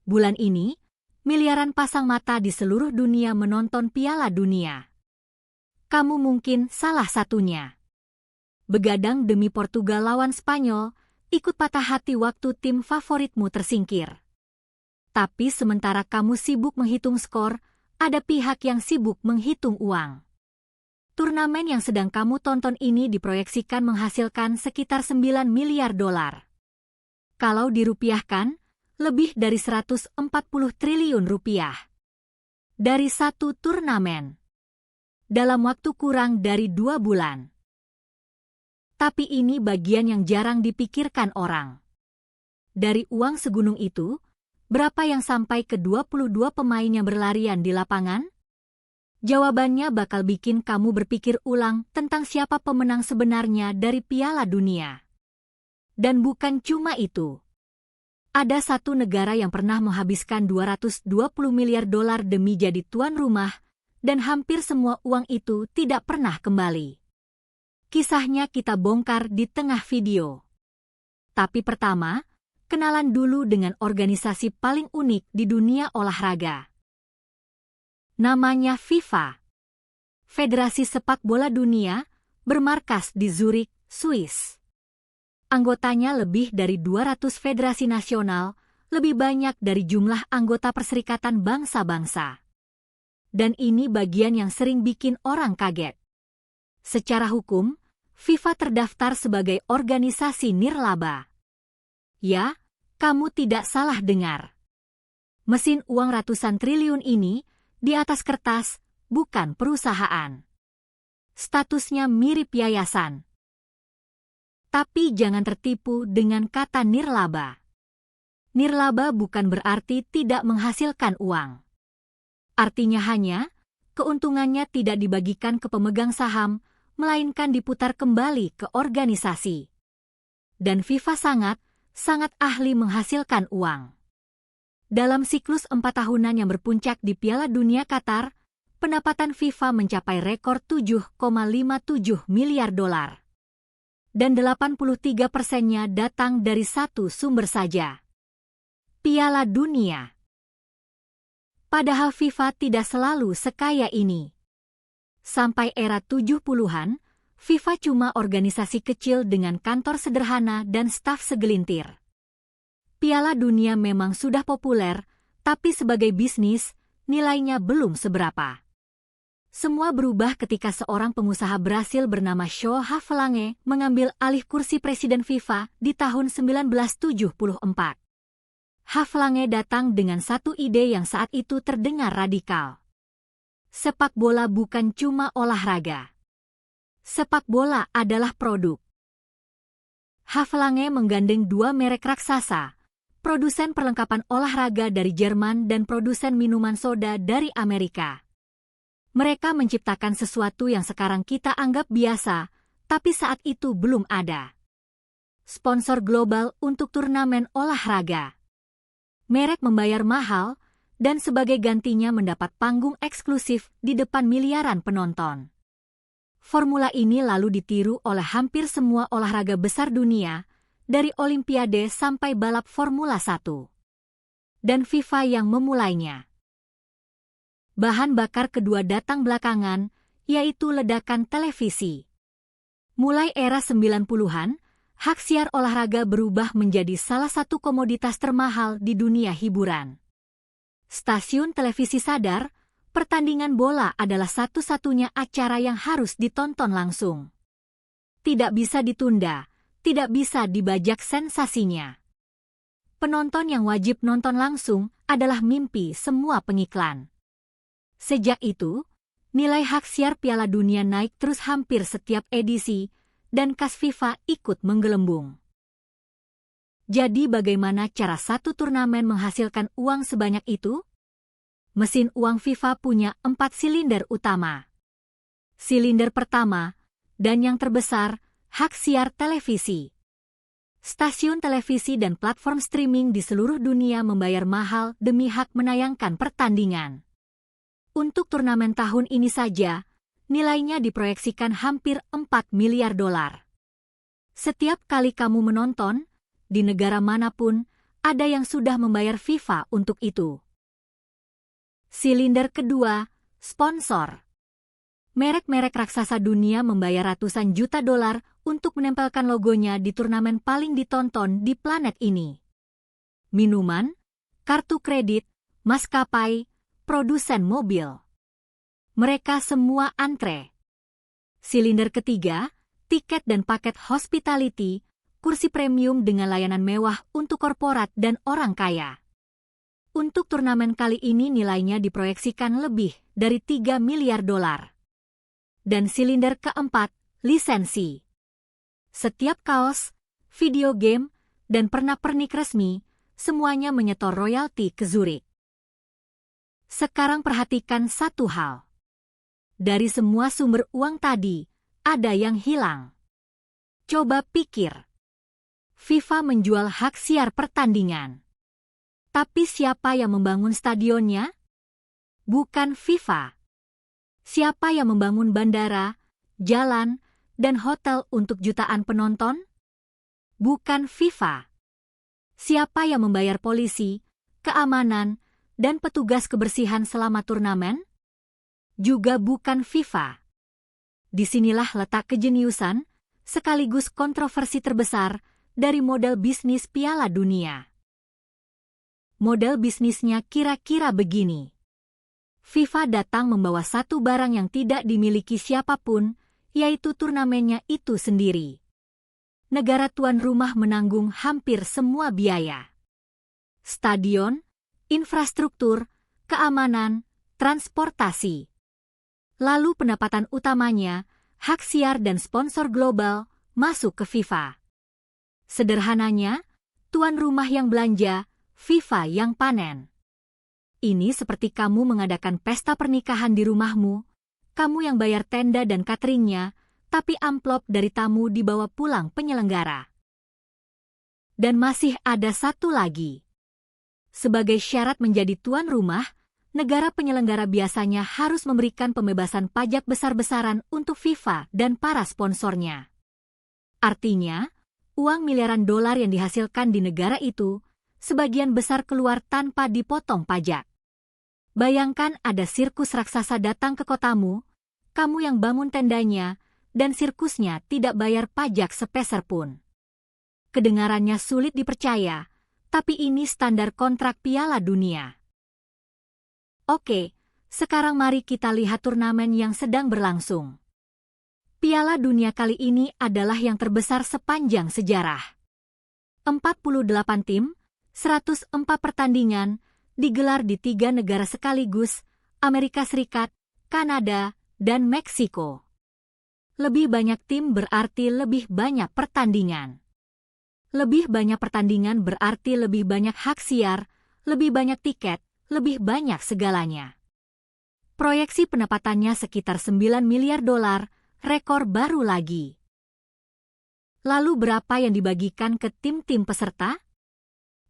Bulan ini, miliaran pasang mata di seluruh dunia menonton Piala Dunia. Kamu mungkin salah satunya. Begadang demi Portugal lawan Spanyol, ikut patah hati waktu tim favoritmu tersingkir. Tapi sementara kamu sibuk menghitung skor, ada pihak yang sibuk menghitung uang. Turnamen yang sedang kamu tonton ini diproyeksikan menghasilkan sekitar 9 miliar dolar. Kalau dirupiahkan, lebih dari 140 triliun rupiah. Dari satu turnamen. Dalam waktu kurang dari 2 bulan. Tapi ini bagian yang jarang dipikirkan orang. Dari uang segunung itu, berapa yang sampai ke 22 pemain yang berlarian di lapangan? Jawabannya bakal bikin kamu berpikir ulang tentang siapa pemenang sebenarnya dari Piala Dunia. Dan bukan cuma itu. Ada satu negara yang pernah menghabiskan 220 miliar dolar demi jadi tuan rumah, dan hampir semua uang itu tidak pernah kembali. Kisahnya kita bongkar di tengah video. Tapi pertama, kenalan dulu dengan organisasi paling unik di dunia olahraga. Namanya FIFA. Federasi Sepak Bola Dunia, bermarkas di Zurich, Swiss. Anggotanya lebih dari 200 federasi nasional, lebih banyak dari jumlah anggota Perserikatan Bangsa-Bangsa. Dan ini bagian yang sering bikin orang kaget. Secara hukum, FIFA terdaftar sebagai organisasi nirlaba. Ya, kamu tidak salah dengar. Mesin uang ratusan triliun ini, di atas kertas, bukan perusahaan. Statusnya mirip yayasan. Tapi jangan tertipu dengan kata nirlaba. Nirlaba bukan berarti tidak menghasilkan uang. Artinya hanya, keuntungannya tidak dibagikan ke pemegang saham, melainkan diputar kembali ke organisasi. Dan FIFA sangat ahli menghasilkan uang. Dalam siklus 4 tahunan yang berpuncak di Piala Dunia Qatar, pendapatan FIFA mencapai rekor 7,57 miliar dolar. Dan 83%-nya datang dari satu sumber saja. Piala Dunia. Padahal FIFA tidak selalu sekaya ini. Sampai era 70-an, FIFA cuma organisasi kecil dengan kantor sederhana dan staf segelintir. Piala Dunia memang sudah populer, tapi sebagai bisnis, nilainya belum seberapa. Semua berubah ketika seorang pengusaha Brasil bernama Sho Havelange mengambil alih kursi presiden FIFA di tahun 1974. Havelange datang dengan satu ide yang saat itu terdengar radikal. Sepak bola bukan cuma olahraga. Sepak bola adalah produk. Havelange menggandeng 2 merek raksasa, produsen perlengkapan olahraga dari Jerman dan produsen minuman soda dari Amerika. Mereka menciptakan sesuatu yang sekarang kita anggap biasa, tapi saat itu belum ada. Sponsor global untuk turnamen olahraga. Merek membayar mahal, dan sebagai gantinya mendapat panggung eksklusif di depan miliaran penonton. Formula ini lalu ditiru oleh hampir semua olahraga besar dunia, dari Olimpiade sampai balap Formula 1. Dan FIFA yang memulainya. Bahan bakar kedua datang belakangan, yaitu ledakan televisi. Mulai era 90-an, hak siar olahraga berubah menjadi salah satu komoditas termahal di dunia hiburan. Stasiun televisi sadar, pertandingan bola adalah satu-satunya acara yang harus ditonton langsung. Tidak bisa ditunda, tidak bisa dibajak sensasinya. Penonton yang wajib nonton langsung adalah mimpi semua pengiklan. Sejak itu, nilai hak siar Piala Dunia naik terus hampir setiap edisi, dan kas FIFA ikut menggelembung. Jadi bagaimana cara satu turnamen menghasilkan uang sebanyak itu? Mesin uang FIFA punya 4 silinder utama. Silinder pertama, dan yang terbesar, hak siar televisi. Stasiun televisi dan platform streaming di seluruh dunia membayar mahal demi hak menayangkan pertandingan. Untuk turnamen tahun ini saja, nilainya diproyeksikan hampir 4 miliar dolar. Setiap kali kamu menonton, di negara manapun, ada yang sudah membayar FIFA untuk itu. Silinder kedua, sponsor. Merek-merek raksasa dunia membayar ratusan juta dolar untuk menempelkan logonya di turnamen paling ditonton di planet ini. Minuman, kartu kredit, maskapai, produsen mobil. Mereka semua antre. Silinder ketiga, tiket dan paket hospitality, kursi premium dengan layanan mewah untuk korporat dan orang kaya. Untuk turnamen kali ini nilainya diproyeksikan lebih dari 3 miliar dolar. Dan silinder keempat, lisensi. Setiap kaos, video game, dan pernak-pernik resmi, semuanya menyetor royalti ke Zurich. Sekarang perhatikan satu hal. Dari semua sumber uang tadi, ada yang hilang. Coba pikir. FIFA menjual hak siar pertandingan. Tapi siapa yang membangun stadionnya? Bukan FIFA. Siapa yang membangun bandara, jalan, dan hotel untuk jutaan penonton? Bukan FIFA. Siapa yang membayar polisi, keamanan, dan petugas kebersihan selama turnamen? Juga bukan FIFA. Disinilah letak kejeniusan, sekaligus kontroversi terbesar dari model bisnis Piala Dunia. Model bisnisnya kira-kira begini. FIFA datang membawa satu barang yang tidak dimiliki siapapun, yaitu turnamennya itu sendiri. Negara tuan rumah menanggung hampir semua biaya. Stadion, infrastruktur, keamanan, transportasi. Lalu pendapatan utamanya, hak siar dan sponsor global, masuk ke FIFA. Sederhananya, tuan rumah yang belanja, FIFA yang panen. Ini seperti kamu mengadakan pesta pernikahan di rumahmu, kamu yang bayar tenda dan cateringnya, tapi amplop dari tamu dibawa pulang penyelenggara. Dan masih ada satu lagi. Sebagai syarat menjadi tuan rumah, negara penyelenggara biasanya harus memberikan pembebasan pajak besar-besaran untuk FIFA dan para sponsornya. Artinya, uang miliaran dolar yang dihasilkan di negara itu, sebagian besar keluar tanpa dipotong pajak. Bayangkan ada sirkus raksasa datang ke kotamu, kamu yang bangun tendanya, dan sirkusnya tidak bayar pajak sepeser pun. Kedengarannya sulit dipercaya, tapi ini standar kontrak Piala Dunia. Oke, sekarang mari kita lihat turnamen yang sedang berlangsung. Piala Dunia kali ini adalah yang terbesar sepanjang sejarah. 48 tim, 104 pertandingan, digelar di 3 negara sekaligus, Amerika Serikat, Kanada, dan Meksiko. Lebih banyak tim berarti lebih banyak pertandingan. Lebih banyak pertandingan berarti lebih banyak hak siar, lebih banyak tiket, lebih banyak segalanya. Proyeksi pendapatannya sekitar 9 miliar dolar, rekor baru lagi. Lalu berapa yang dibagikan ke tim-tim peserta?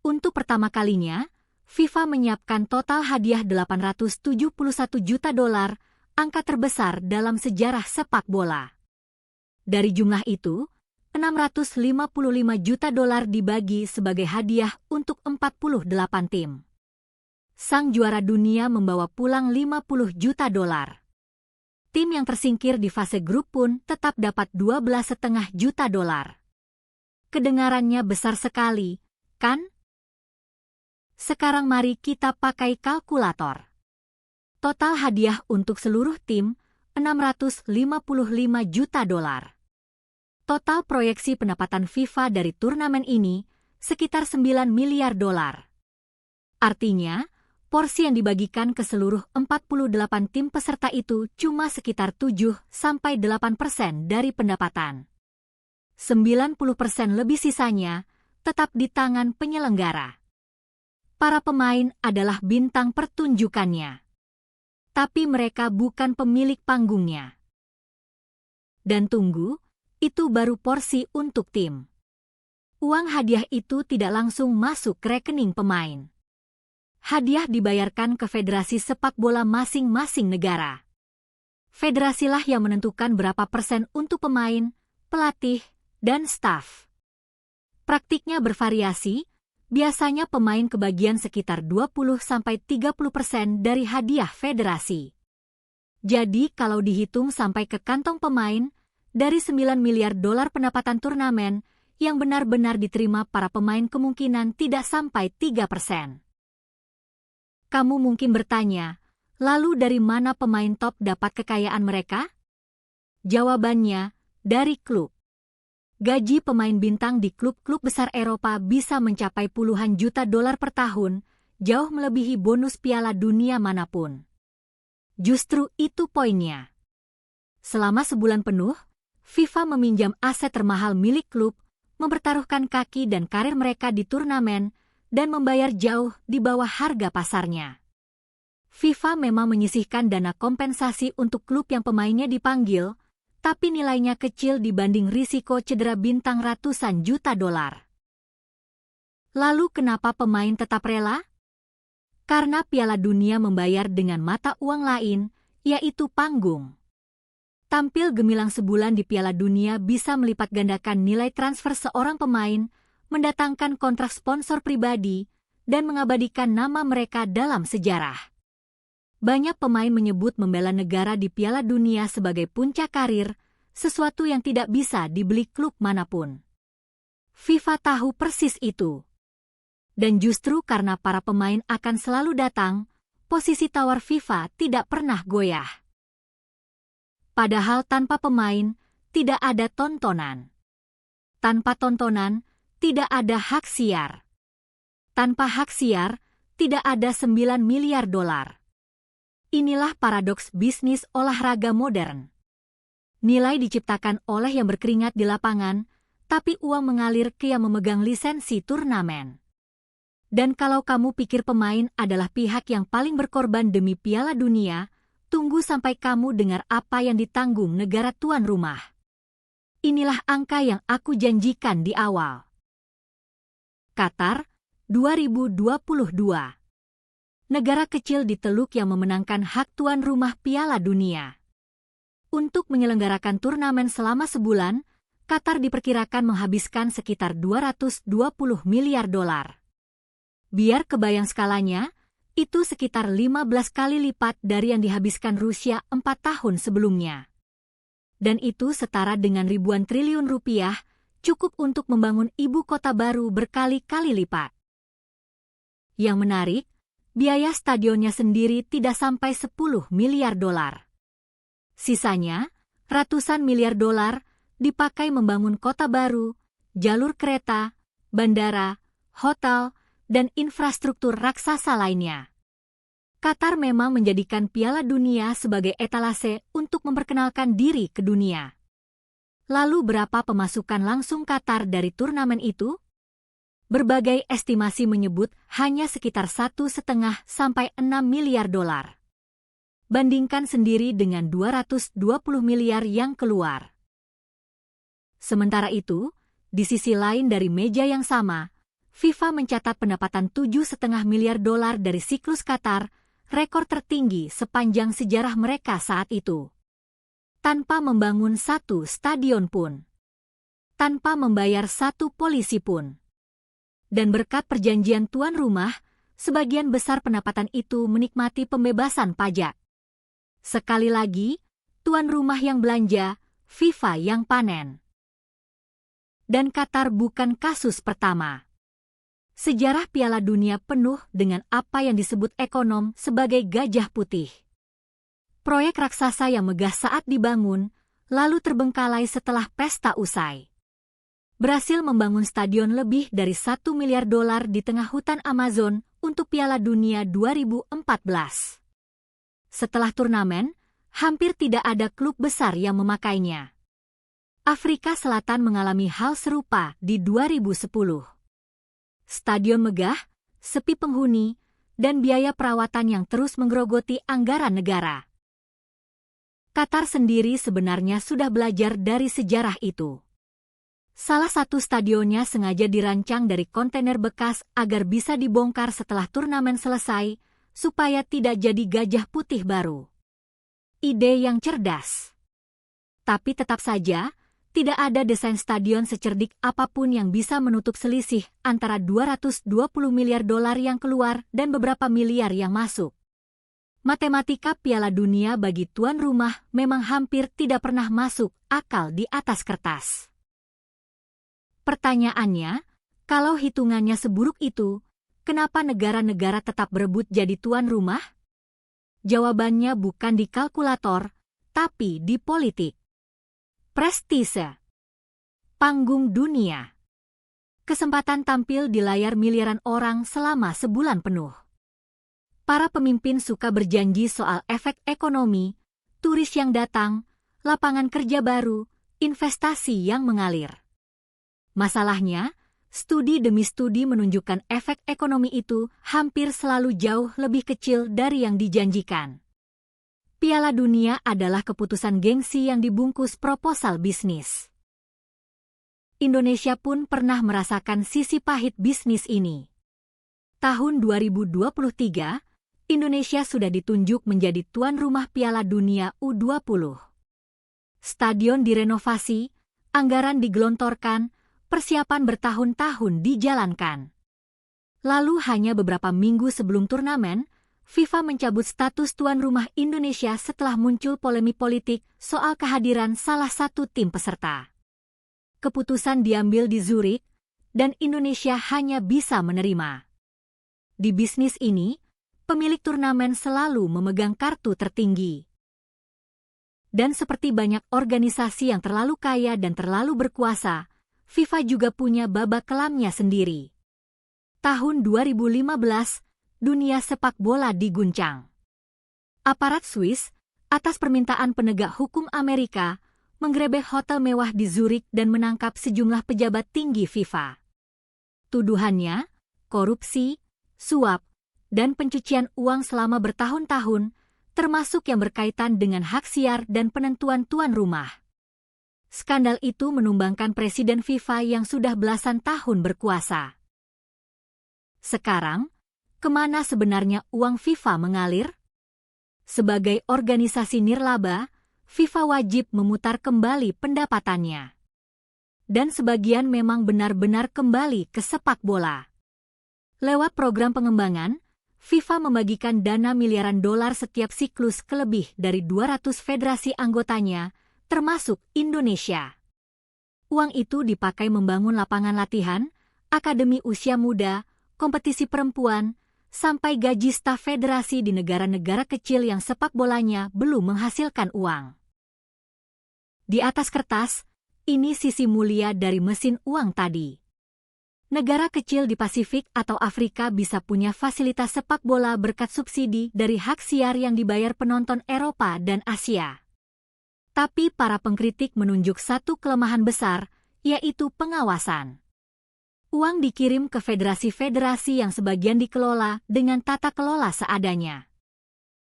Untuk pertama kalinya, FIFA menyiapkan total hadiah 871 juta dolar, angka terbesar dalam sejarah sepak bola. Dari jumlah itu, 655 juta dolar dibagi sebagai hadiah untuk 48 tim. Sang juara dunia membawa pulang 50 juta dolar. Tim yang tersingkir di fase grup pun tetap dapat 12,5 juta dolar. Kedengarannya besar sekali, kan? Sekarang mari kita pakai kalkulator. Total hadiah untuk seluruh tim, 655 juta dolar. Total proyeksi pendapatan FIFA dari turnamen ini, sekitar 9 miliar dolar. Artinya, porsi yang dibagikan ke seluruh 48 tim peserta itu cuma sekitar 7-8% dari pendapatan. 90% lebih sisanya tetap di tangan penyelenggara. Para pemain adalah bintang pertunjukannya. Tapi mereka bukan pemilik panggungnya. Dan tunggu, itu baru porsi untuk tim. Uang hadiah itu tidak langsung masuk ke rekening pemain. Hadiah dibayarkan ke federasi sepak bola masing-masing negara. Federasilah yang menentukan berapa persen untuk pemain, pelatih, dan staf. Praktiknya bervariasi, Biasanya pemain kebagian sekitar 20–30% dari hadiah federasi. Jadi kalau dihitung sampai ke kantong pemain, dari 9 miliar dolar pendapatan turnamen, yang benar-benar diterima para pemain kemungkinan tidak sampai 3%. Kamu mungkin bertanya, lalu dari mana pemain top dapat kekayaan mereka? Jawabannya, dari klub. Gaji pemain bintang di klub-klub besar Eropa bisa mencapai puluhan juta dolar per tahun, jauh melebihi bonus Piala Dunia manapun. Justru itu poinnya. Selama sebulan penuh, FIFA meminjam aset termahal milik klub, mempertaruhkan kaki dan karir mereka di turnamen, dan membayar jauh di bawah harga pasarnya. FIFA memang menyisihkan dana kompensasi untuk klub yang pemainnya dipanggil, tapi nilainya kecil dibanding risiko cedera bintang ratusan juta dolar. Lalu kenapa pemain tetap rela? Karena Piala Dunia membayar dengan mata uang lain, yaitu panggung. Tampil gemilang sebulan di Piala Dunia bisa melipat gandakan nilai transfer seorang pemain, mendatangkan kontrak sponsor pribadi, dan mengabadikan nama mereka dalam sejarah. Banyak pemain menyebut membela negara di Piala Dunia sebagai puncak karir, sesuatu yang tidak bisa dibeli klub manapun. FIFA tahu persis itu. Dan justru karena para pemain akan selalu datang, posisi tawar FIFA tidak pernah goyah. Padahal tanpa pemain, tidak ada tontonan. Tanpa tontonan, tidak ada hak siar. Tanpa hak siar, tidak ada 9 miliar dolar. Inilah paradoks bisnis olahraga modern. Nilai diciptakan oleh yang berkeringat di lapangan, tapi uang mengalir ke yang memegang lisensi turnamen. Dan kalau kamu pikir pemain adalah pihak yang paling berkorban demi Piala Dunia, tunggu sampai kamu dengar apa yang ditanggung negara tuan rumah. Inilah angka yang aku janjikan di awal. Qatar, 2022. Negara kecil di Teluk yang memenangkan hak tuan rumah Piala Dunia. Untuk menyelenggarakan turnamen selama sebulan, Qatar diperkirakan menghabiskan sekitar 220 miliar dolar. Biar kebayang skalanya, itu sekitar 15 kali lipat dari yang dihabiskan Rusia 4 tahun sebelumnya. Dan itu setara dengan ribuan triliun rupiah, cukup untuk membangun ibu kota baru berkali-kali lipat. Yang menarik, biaya stadionnya sendiri tidak sampai 10 miliar dolar. Sisanya, ratusan miliar dolar, dipakai membangun kota baru, jalur kereta, bandara, hotel, dan infrastruktur raksasa lainnya. Qatar memang menjadikan Piala Dunia sebagai etalase untuk memperkenalkan diri ke dunia. Lalu berapa pemasukan langsung Qatar dari turnamen itu? Berbagai estimasi menyebut hanya sekitar 1,5 sampai 6 miliar dolar. Bandingkan sendiri dengan 220 miliar yang keluar. Sementara itu, di sisi lain dari meja yang sama, FIFA mencatat pendapatan 7,5 miliar dolar dari siklus Qatar, rekor tertinggi sepanjang sejarah mereka saat itu. Tanpa membangun satu stadion pun. Tanpa membayar satu polisi pun. Dan berkat perjanjian tuan rumah, sebagian besar pendapatan itu menikmati pembebasan pajak. Sekali lagi, tuan rumah yang belanja, FIFA yang panen. Dan Qatar bukan kasus pertama. Sejarah Piala Dunia penuh dengan apa yang disebut ekonom sebagai gajah putih. Proyek raksasa yang megah saat dibangun, lalu terbengkalai setelah pesta usai. Berhasil membangun stadion lebih dari 1 miliar dolar di tengah hutan Amazon untuk Piala Dunia 2014. Setelah turnamen, hampir tidak ada klub besar yang memakainya. Afrika Selatan mengalami hal serupa di 2010. Stadion megah, sepi penghuni, dan biaya perawatan yang terus menggerogoti anggaran negara. Qatar sendiri sebenarnya sudah belajar dari sejarah itu. Salah satu stadionnya sengaja dirancang dari kontainer bekas agar bisa dibongkar setelah turnamen selesai, supaya tidak jadi gajah putih baru. Ide yang cerdas. Tapi tetap saja, Tidak ada desain stadion secerdik apapun yang bisa menutup selisih antara 220 miliar dolar yang keluar dan beberapa miliar yang masuk. Matematika Piala Dunia bagi tuan rumah memang hampir tidak pernah masuk akal di atas kertas. Pertanyaannya, kalau hitungannya seburuk itu, kenapa negara-negara tetap berebut jadi tuan rumah? Jawabannya bukan di kalkulator, tapi di politik. Prestise. Panggung dunia. Kesempatan tampil di layar miliaran orang selama sebulan penuh. Para pemimpin suka berjanji soal efek ekonomi, turis yang datang, lapangan kerja baru, investasi yang mengalir. Masalahnya, studi demi studi menunjukkan efek ekonomi itu hampir selalu jauh lebih kecil dari yang dijanjikan. Piala Dunia adalah keputusan gengsi yang dibungkus proposal bisnis. Indonesia pun pernah merasakan sisi pahit bisnis ini. Tahun 2023, Indonesia sudah ditunjuk menjadi tuan rumah Piala Dunia U20. Stadion direnovasi, anggaran digelontorkan, persiapan bertahun-tahun dijalankan. Lalu hanya beberapa minggu sebelum turnamen, FIFA mencabut status tuan rumah Indonesia setelah muncul polemik politik soal kehadiran salah satu tim peserta. Keputusan diambil di Zurich, dan Indonesia hanya bisa menerima. Di bisnis ini, pemilik turnamen selalu memegang kartu tertinggi. Dan seperti banyak organisasi yang terlalu kaya dan terlalu berkuasa, FIFA juga punya babak kelamnya sendiri. Tahun 2015, dunia sepak bola diguncang. Aparat Swiss, atas permintaan penegak hukum Amerika, menggerebek hotel mewah di Zurich dan menangkap sejumlah pejabat tinggi FIFA. Tuduhannya, korupsi, suap, dan pencucian uang selama bertahun-tahun, termasuk yang berkaitan dengan hak siar dan penentuan tuan rumah. Skandal itu menumbangkan Presiden FIFA yang sudah belasan tahun berkuasa. Sekarang, kemana sebenarnya uang FIFA mengalir? Sebagai organisasi nirlaba, FIFA wajib memutar kembali pendapatannya. Dan sebagian memang benar-benar kembali ke sepak bola. Lewat program pengembangan, FIFA membagikan dana miliaran dolar setiap siklus ke lebih dari 200 federasi anggotanya, termasuk Indonesia. Uang itu dipakai membangun lapangan latihan, akademi usia muda, kompetisi perempuan, sampai gaji staf federasi di negara-negara kecil yang sepak bolanya belum menghasilkan uang. Di atas kertas, ini sisi mulia dari mesin uang tadi. Negara kecil di Pasifik atau Afrika bisa punya fasilitas sepak bola berkat subsidi dari hak siar yang dibayar penonton Eropa dan Asia. Tapi para pengkritik menunjuk satu kelemahan besar, yaitu pengawasan. Uang dikirim ke federasi-federasi yang sebagian dikelola dengan tata kelola seadanya.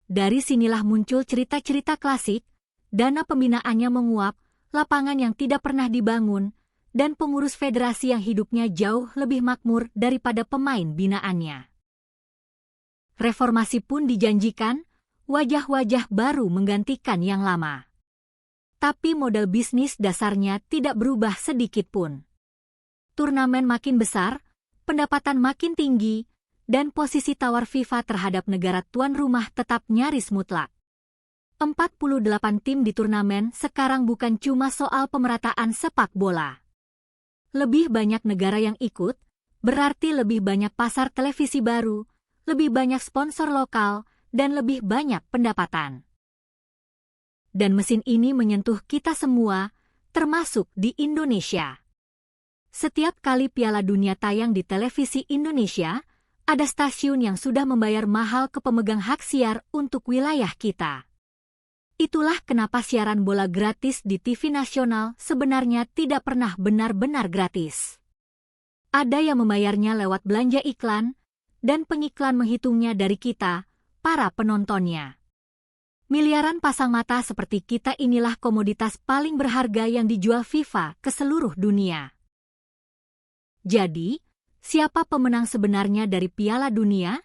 Dari sinilah muncul cerita-cerita klasik, dana pembinaannya menguap, lapangan yang tidak pernah dibangun, dan pengurus federasi yang hidupnya jauh lebih makmur daripada pemain binaannya. Reformasi pun dijanjikan, wajah-wajah baru menggantikan yang lama. Tapi modal bisnis dasarnya tidak berubah sedikit pun. Turnamen makin besar, pendapatan makin tinggi, dan posisi tawar FIFA terhadap negara tuan rumah tetap nyaris mutlak. 48 tim di turnamen sekarang bukan cuma soal pemerataan sepak bola. Lebih banyak negara yang ikut, berarti lebih banyak pasar televisi baru, lebih banyak sponsor lokal, dan lebih banyak pendapatan. Dan mesin ini menyentuh kita semua, termasuk di Indonesia. Setiap kali Piala Dunia tayang di televisi Indonesia, ada stasiun yang sudah membayar mahal ke pemegang hak siar untuk wilayah kita. Itulah kenapa siaran bola gratis di TV nasional sebenarnya tidak pernah benar-benar gratis. Ada yang membayarnya lewat belanja iklan, dan pengiklan menghitungnya dari kita, para penontonnya. Miliaran pasang mata seperti kita inilah komoditas paling berharga yang dijual FIFA ke seluruh dunia. Jadi, siapa pemenang sebenarnya dari Piala Dunia?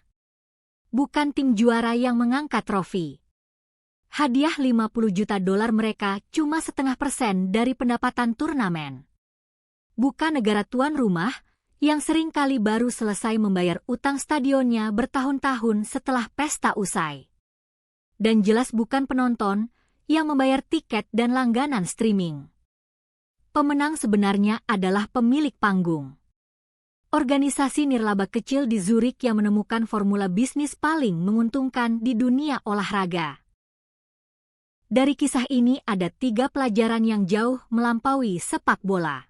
Bukan tim juara yang mengangkat trofi. Hadiah 50 juta dolar mereka cuma 0,5% dari pendapatan turnamen. Bukan negara tuan rumah yang seringkali baru selesai membayar utang stadionnya bertahun-tahun setelah pesta usai. Dan jelas bukan penonton yang membayar tiket dan langganan streaming. Pemenang sebenarnya adalah pemilik panggung. Organisasi nirlaba kecil di Zurich yang menemukan formula bisnis paling menguntungkan di dunia olahraga. Dari kisah ini ada 3 pelajaran yang jauh melampaui sepak bola.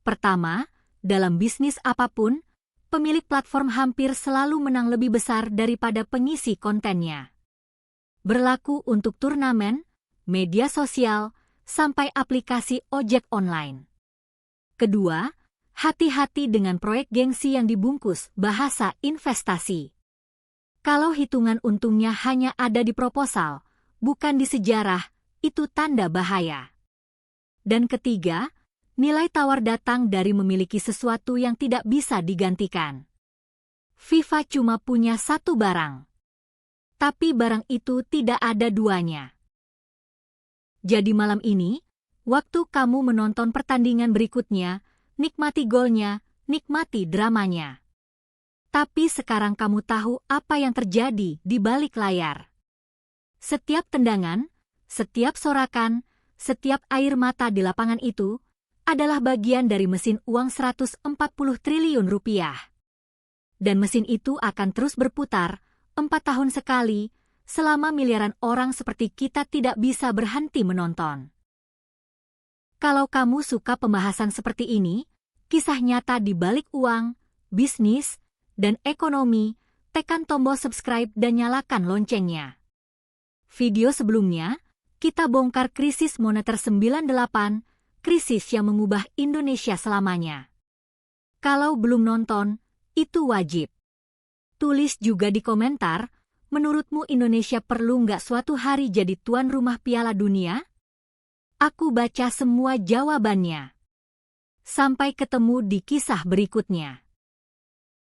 Pertama, dalam bisnis apapun, pemilik platform hampir selalu menang lebih besar daripada pengisi kontennya. Berlaku untuk turnamen, media sosial, sampai aplikasi ojek online. Kedua, hati-hati dengan proyek gengsi yang dibungkus bahasa investasi. Kalau hitungan untungnya hanya ada di proposal, bukan di sejarah, itu tanda bahaya. Dan ketiga, nilai tawar datang dari memiliki sesuatu yang tidak bisa digantikan. FIFA cuma punya satu barang. Tapi barang itu tidak ada duanya. Jadi malam ini, waktu kamu menonton pertandingan berikutnya, nikmati golnya, nikmati dramanya. Tapi sekarang kamu tahu apa yang terjadi di balik layar. Setiap tendangan, setiap sorakan, setiap air mata di lapangan itu adalah bagian dari mesin uang 140 triliun rupiah. Dan mesin itu akan terus berputar 4 tahun sekali selama miliaran orang seperti kita tidak bisa berhenti menonton. Kalau kamu suka pembahasan seperti ini, kisah nyata di balik uang, bisnis, dan ekonomi, tekan tombol subscribe dan nyalakan loncengnya. Video sebelumnya, kita bongkar krisis moneter 98, krisis yang mengubah Indonesia selamanya. Kalau belum nonton, itu wajib. Tulis juga di komentar, menurutmu Indonesia perlu nggak suatu hari jadi tuan rumah Piala Dunia? Aku baca semua jawabannya. Sampai ketemu di kisah berikutnya.